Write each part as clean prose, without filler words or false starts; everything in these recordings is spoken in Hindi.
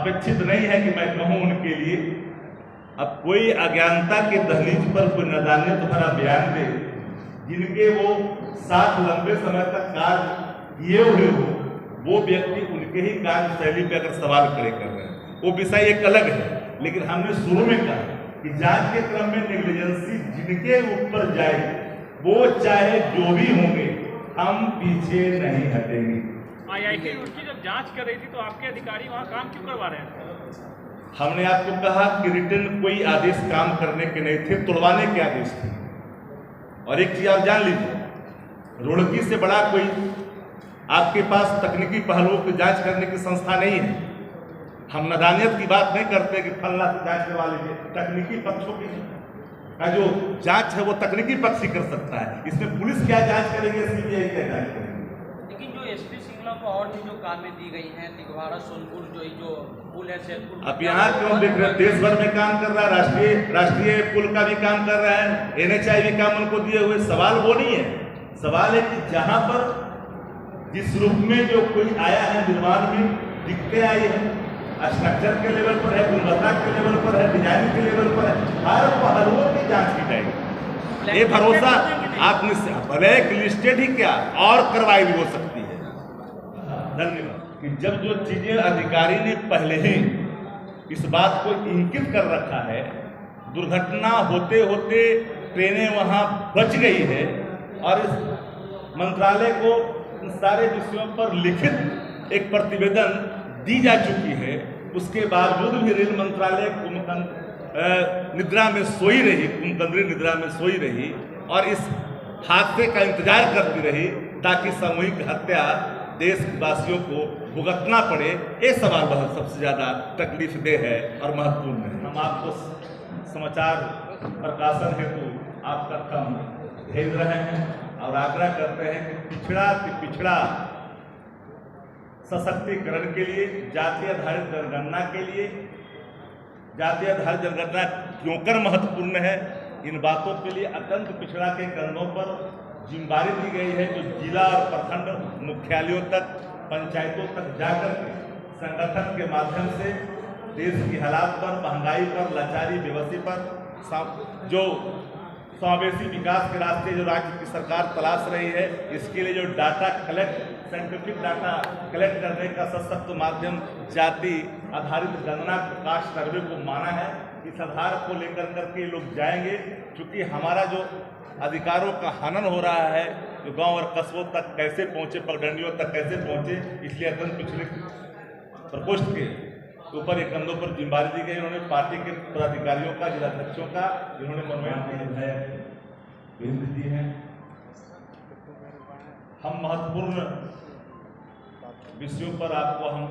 अपेक्षित नहीं है कि मैं कहूँ उनके लिए। अब कोई अज्ञानता के दहलीज पर कोई नादानियत भरा बयान दे, जिनके वो साथ लंबे समय तक कार्य किए हुए हो, वो व्यक्ति उनके ही कार्य शैली पे अगर सवाल खड़े कर रहे हैं, वो विषय एक अलग है। लेकिन हमने शुरू में कहा कि जांच के क्रम में नेग्लिजेंसी जिनके ऊपर जाए, वो चाहे जो भी होंगे, हम पीछे नहीं हटेंगे। IIT रुड़की जब जांच कर रही थी तो आपके अधिकारी वहां काम क्यों करवा रहे थे? हमने आपको कहा कि रिटर्न कोई आदेश काम करने के नहीं थे, तुड़वाने के आदेश थे। और एक चीज आप जान लीजिए, रुड़की से बड़ा कोई आपके पास तकनीकी पहलुओं की जांच करने की संस्था नहीं है। हम नादानियत की बात नहीं करते कि फल्ला से जांच करवा लीजिए। तकनीकी पक्षों की का जो जांच है वो तकनीकी पक्ष ही कर सकता है। इसमें पुलिस क्या जांच करेगी, CBI क्या जांच करेगी? लेकिन जो SP सिंगला को और भी जो कामें दी गई हैं, दिघवाड़ा सोनपुर जो पुल है सैदपुर, अब यहाँ क्यों देख रहे हैं? देश भर में काम कर रहा है, राष्ट्रीय पुल का भी काम कर रहा है, NHI भी काम उनको दिए हुए। सवाल वो नहीं है, सवाल है कि जहां पर जिस रूप में जो कोई आया है निर्माण में, दिक्कतें आई है, स्ट्रक्चर के लेवल पर है, गुणवत्ता के लेवल पर है, डिजाइन के लेवल पर है, हर पहलुओं की जांच की जाएगी। ये भरोसा आपने भले लिस्टेड ही क्या और कार्रवाई भी हो सकती है। धन्यवाद। कि जब जो चीजें अधिकारी ने पहले ही इस बात को इंगित कर रखा है, दुर्घटना होते होते ट्रेनें वहां बच गई है और इस मंत्रालय को इन सारे विषयों पर लिखित एक प्रतिवेदन दी जा चुकी है, उसके बावजूद भी रेल मंत्रालय निद्रा में सोई रही, कुमकंद्री निद्रा में सोई रही और इस हादसे का इंतजार करती रही ताकि सामूहिक हत्या देशवासियों को भुगतना पड़े। ये सवाल बहुत सबसे ज़्यादा तकलीफदेह है और महत्वपूर्ण है। हम आपको समाचार प्रकाशन हेतु आपका काम भेज रहे हैं और आग्रह करते हैं कि पिछड़ा सशक्तिकरण के लिए, जाति आधारित जनगणना के लिए, जाति आधारित जनगणना क्यों कर महत्वपूर्ण है, इन बातों के लिए अत्यंत पिछड़ा के कंधों पर जिम्मेदारी दी गई है, जो जिला और प्रखंड मुख्यालयों तक, पंचायतों तक जाकर के संगठन के माध्यम से देश की हालात पर, महंगाई पर, लाचारी, बेबसी पर जो समावेशी विकास के रास्ते जो राज्य की सरकार तलाश रही है, इसके लिए जो डाटा साइंटिफिक डाटा कलेक्ट करने का सशक्त माध्यम जाति आधारित गणना कास्ट सर्वे को माना है। इस आधार को लेकर करके लोग जाएंगे, क्योंकि हमारा जो अधिकारों का हनन हो रहा है, जो गांव और कस्बों तक कैसे पहुंचे, पगडंडियों तक कैसे पहुंचे, इसलिए अत्यंत पिछले प्रकोष्ठ के ऊपर एक कंधों पर जिम्मेदारी दी गई। उन्होंने पार्टी के पदाधिकारियों का, जिलाध्यक्षों का, जिन्होंने मनोनयन भेज दिए हैं। हम महत्वपूर्ण विषयों पर आपको हम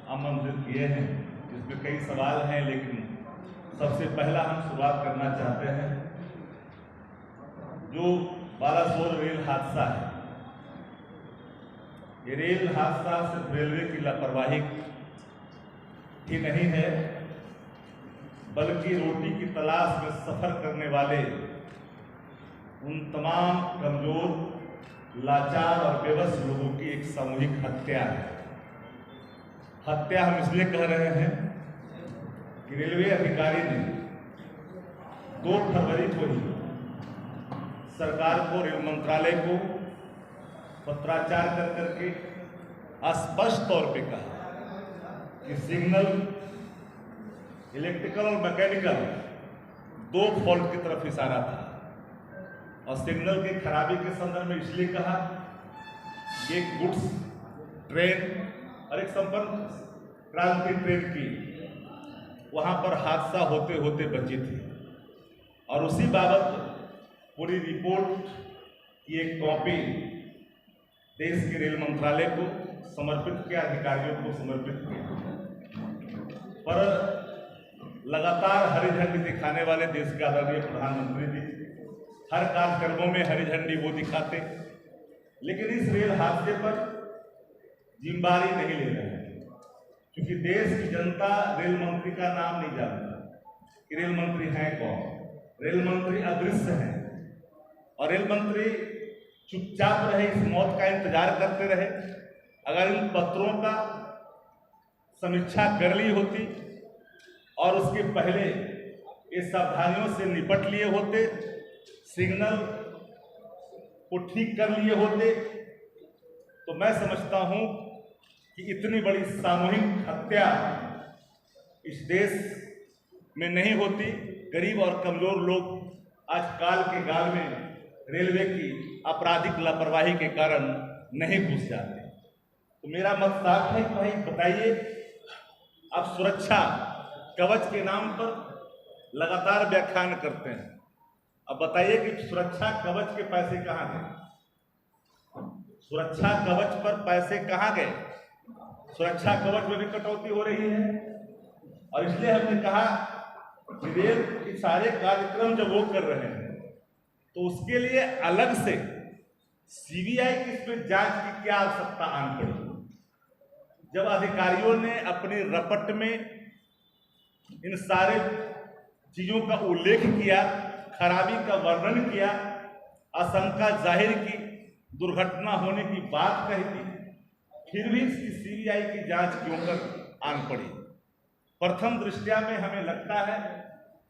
आमंत्रित किए हैं, जिसमें कई सवाल हैं, लेकिन सबसे पहला हम शुरुआत करना चाहते हैं जो बालासोर रेल हादसा है। ये रेल हादसा सिर्फ रेलवे की लापरवाही ही नहीं है, बल्कि रोटी की तलाश में सफर करने वाले उन तमाम कमजोर, लाचार और बेबस लोगों की एक सामूहिक हत्या है। हत्या हम इसलिए कह रहे हैं कि रेलवे अधिकारी ने 2 फरवरी को ही सरकार को, रेल मंत्रालय को पत्राचार कर करके स्पष्ट तौर पे कहा कि सिग्नल, इलेक्ट्रिकल और मैकेनिकल 2 फॉल्ट की तरफ इशारा था। और सिग्नल की खराबी के संदर्भ में इसलिए कहा कि एक गुड्स ट्रेन और एक संपर्क क्रांति ट्रेन की वहां पर हादसा होते होते बची थी, और उसी बाबत पूरी रिपोर्ट की एक कॉपी देश के रेल मंत्रालय को समर्पित किया, अधिकारियों को समर्पित किया। पर लगातार हरी झंडी दिखाने वाले देश के आदरणीय प्रधानमंत्री जी हर कार्यक्रमों में हरी झंडी वो दिखाते, लेकिन इस रेल हादसे पर जिम्मेदारी नहीं ले रहे हैं, क्योंकि देश की जनता रेल मंत्री का नाम नहीं जानता कि रेल मंत्री हैं कौन। रेल मंत्री अदृश्य हैं और रेल मंत्री चुपचाप रहे, इस मौत का इंतजार करते रहे। अगर इन पत्रों का समीक्षा कर ली होती और उसके पहले ये सावधानियों से निपट लिए होते, सिग्नल को ठीक कर लिए होते, तो मैं समझता हूं कि इतनी बड़ी सामूहिक हत्या इस देश में नहीं होती। गरीब और कमजोर लोग आज काल के गाल में रेलवे की आपराधिक लापरवाही के कारण नहीं घुस जाते। तो मेरा मत साफ है कि भाई बताइए, आप सुरक्षा कवच के नाम पर लगातार व्याख्यान करते हैं, अब बताइए कि सुरक्षा कवच के पैसे कहाँ गए? सुरक्षा कवच पर पैसे कहाँ गए? सुरक्षा कवच में भी कटौती हो रही है और इसलिए हमने कहा कि रेल के सारे कार्यक्रम जब वो कर रहे हैं तो उसके लिए अलग से सीबीआई की इसमें जांच की क्या आवश्यकता आन पड़ी? जब अधिकारियों ने अपनी रपट में इन सारे चीजों का उल्लेख किया, खराबी का वर्णन किया, आशंका जाहिर की, दुर्घटना होने की बात कही थी, फिर भी इसकी सीबीआई की जांच क्यों कर आन पड़ी? प्रथम दृष्टया में हमें लगता है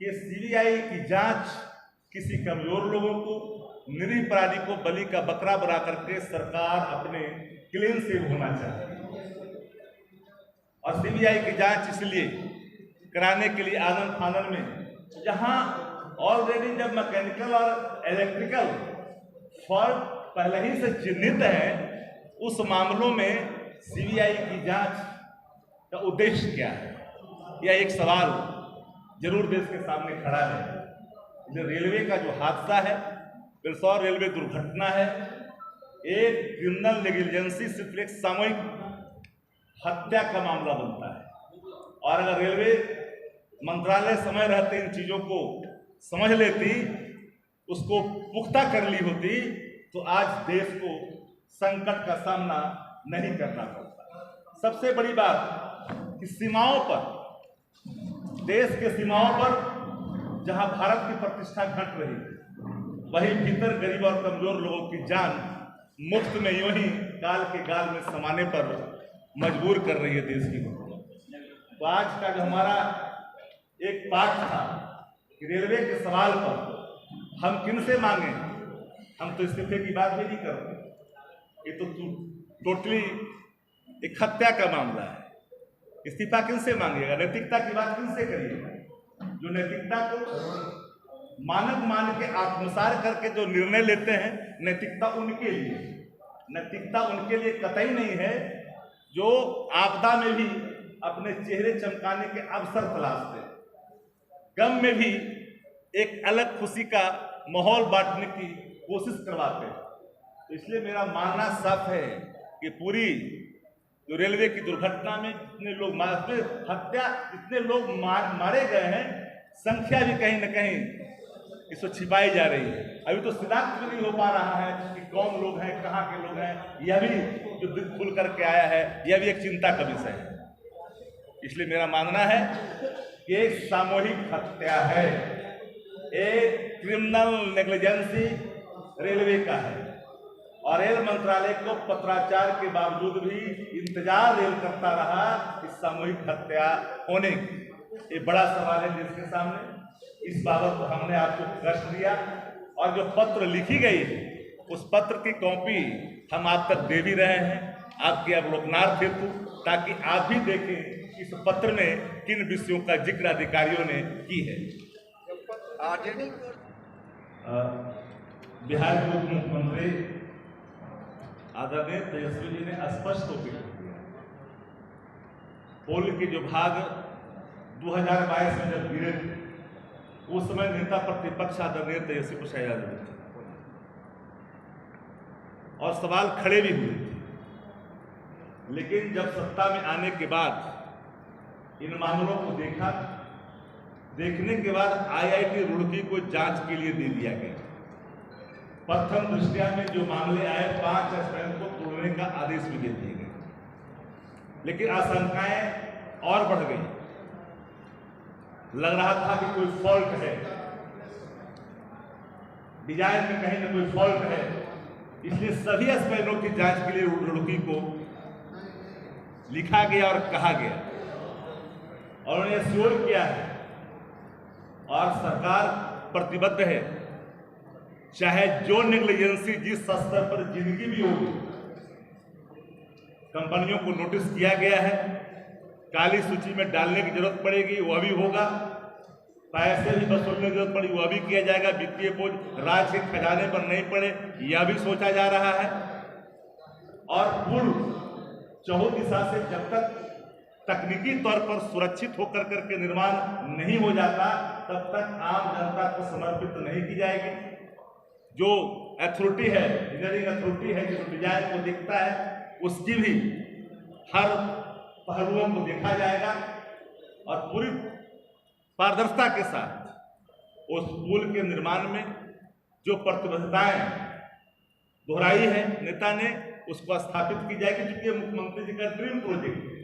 कि सीबीआई की जांच किसी कमजोर लोगों को, निरीह प्राणी को बलि का बकरा बना करके सरकार अपने क्लीन सेव होना चाहती है और सीबीआई की जांच इसलिए कराने के लिए आनन फानन में, जहां ऑलरेडी जब मैकेनिकल और इलेक्ट्रिकल फॉल्ट पहले ही से चिन्हित है, उस मामलों में सीबीआई की जांच का उद्देश्य क्या है? यह एक सवाल जरूर देश के सामने खड़ा है। रेलवे का जो हादसा है, बिरसौर रेलवे दुर्घटना है, एक क्रिमिनल नेग्लिजेंसी सिर्फ एक सामूहिक हत्या का मामला बनता है और अगर रेलवे मंत्रालय समय रहते इन चीजों को समझ लेती, उसको पुख्ता कर ली होती, तो आज देश को संकट का सामना नहीं करना पड़ता। सबसे बड़ी बात कि सीमाओं पर, देश के सीमाओं पर जहां भारत की प्रतिष्ठा घट रही है, वहीं भीतर गरीब और कमजोर लोगों की जान मुफ्त में यूं ही काल के गाल में समाने पर मजबूर कर रही है देश की हुकूमत। तो आज का जो हमारा एक पाठ था कि रेलवे के सवाल पर हम किन से मांगे, हम तो इस्तीफे की बात भी नहीं कर रहे। ये तो टोटली एक हत्या का मामला है। इस्तीफा किन से मांगिएगा? नैतिकता की बात किन से करिएगा? जो नैतिकता को मानक मान के आत्मसार करके जो निर्णय लेते हैं, नैतिकता उनके लिए, नैतिकता उनके लिए कतई नहीं है जो आपदा में भी अपने चेहरे चमकाने के अवसर तलाशते हैं, गम में भी एक अलग खुशी का माहौल बांटने की कोशिश करवाते हैं। तो इसलिए मेरा मानना साफ है कि पूरी जो रेलवे की दुर्घटना में जितने लोग हत्या, जितने लोग मारे गए हैं, संख्या भी कहीं न कहीं इसको छिपाई जा रही है। अभी तो शिनाख्त भी नहीं हो पा रहा है कि कौन लोग हैं, कहाँ के लोग हैं। यह भी जो दिल खुल करके आया है, यह भी एक चिंता का विषय है। इसलिए मेरा मानना है कि एक सामूहिक हत्या है, एक क्रिमिनल नेग्लिजेंसी रेलवे का है और रेल मंत्रालय को पत्राचार के बावजूद भी इंतजार रेल करता रहा इस सामूहिक हत्या होने की। ये बड़ा सवाल है देश के सामने। इस बाबत हमने आपको कष्ट दिया और जो पत्र लिखी गई है, उस पत्र की कॉपी हम आप तक दे भी रहे हैं आपके अवलोकनार्थ हेतु, ताकि आप भी देखें इस पत्र में किन विषयों का जिक्र अधिकारियों ने की है। बिहार के उप मुख्यमंत्री आदरणीय तेजस्वी जी ने स्पष्ट होकर किया, पोल के जो भाग 2022 में जब गिरे थे, उस समय नेता प्रतिपक्ष आदरणीय तेजस्वी प्रसाद यादव थे और सवाल खड़े भी हुए थे। लेकिन जब सत्ता में आने के बाद इन मामलों को देखा, देखने के बाद आईआईटी रुड़की को जांच के लिए दे दिया गया। प्रथम दृष्टया में जो मामले आए, 5 स्पैन को तोड़ने का आदेश भी दे दिए गए, लेकिन आशंकाएं और बढ़ गई। लग रहा था कि कोई फॉल्ट है, डिजाइन में कहीं ना कोई फॉल्ट है, इसलिए सभी स्पैनों की जांच के लिए रुड़की को लिखा गया और कहा गया और उन्होंने श्योर किया है और सरकार प्रतिबद्ध है, चाहे जो नेग्लिजेंसी जिस स्तर पर जिंदगी भी होगी, कंपनियों को नोटिस किया गया है, काली सूची में डालने की जरूरत पड़ेगी वह भी होगा, पैसे भी वसूलने की जरूरत पड़ेगी वह भी किया जाएगा, वित्तीय बोझ राज्य के खजाने पर नहीं पड़े यह भी सोचा जा रहा है। और पूर्व चौहु दिशा से जब तक तकनीकी तौर पर सुरक्षित होकर करके निर्माण नहीं हो जाता तब तक आम जनता को समर्पित नहीं की जाएगी। जो अथॉरिटी है, इंजीनियरिंग अथॉरिटी है, जो डिजाइन को देखता है उसकी भी हर पहलुओं को देखा जाएगा और पूरी पारदर्शिता के साथ उस पुल के निर्माण में जो प्रतिबद्धताएं दोहराई है नेता ने उसको स्थापित की जाएगी, क्योंकि मुख्यमंत्री जी का ड्रीम प्रोजेक्ट है।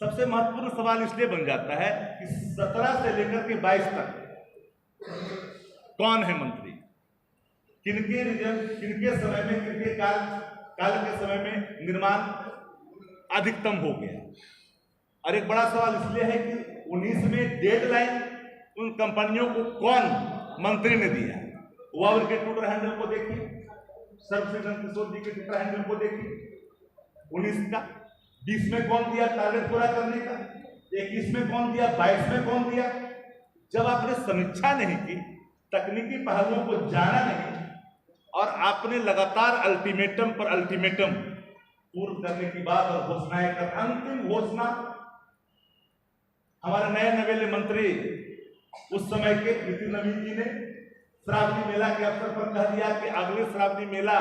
सबसे महत्वपूर्ण सवाल इसलिए बन जाता है कि 17 से लेकर के 22 तक कौन है मंत्री, किनके समय में, किनके काल के समय में निर्माण अधिकतम हो गया। और एक बड़ा सवाल इसलिए है कि 19 में डेडलाइन उन कंपनियों को कौन मंत्री ने दिया। वह उनके ट्विटर हैंडल को देखिए, सर्वश्री किशोर जी के ट्विटर हैंडल को देखिए, 19 का 20 में कौन दिया टारगेट पूरा करने का, 21 में कौन दिया, 22 में कौन दिया। जब आपने समीक्षा नहीं की, तकनीकी पहलुओं को जाना नहीं और आपने लगातार अल्टीमेटम पर अल्टीमेटम पूर्ण करने की बात और घोषणाएं कर, अंतिम घोषणा हमारे नए नवेले मंत्री उस समय के प्रीति नवीन जी ने श्रावणी मेला के अवसर पर कह दिया कि अगले श्रावणी मेला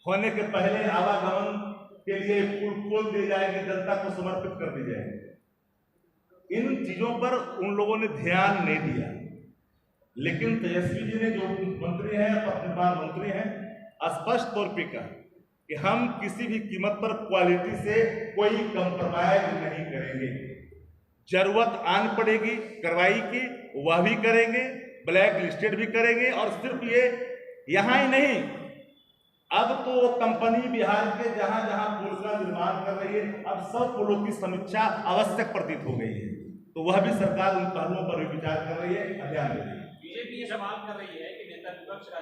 होने के पहले आवागमन के लिए पुल खोल दी जाएगी, जनता को समर्पित कर दी जाएगी। इन चीजों पर उन लोगों ने ध्यान नहीं दिया, लेकिन तेजस्वी जी ने जो मंत्री हैं, प्रतिभावान मंत्री हैं, स्पष्ट तौर पे कहा कि हम किसी भी कीमत पर क्वालिटी से कोई कंप्रोमाइज नहीं करेंगे। जरूरत आन पड़ेगी कार्रवाई की वह भी करेंगे, ब्लैक लिस्टेड भी करेंगे। और सिर्फ ये यहाँ ही नहीं, अब तो कंपनी बिहार के जहां जहां पुल का निर्माण कर रही है, अब सब पुलों की समीक्षा आवश्यक प्रतीत हो गई है, तो वह भी सरकार उन पहलुओं पर विचार कर रही है, ध्यान दे रही है। बीजेपी ये सवाल कर रही है कि नेता विपक्ष का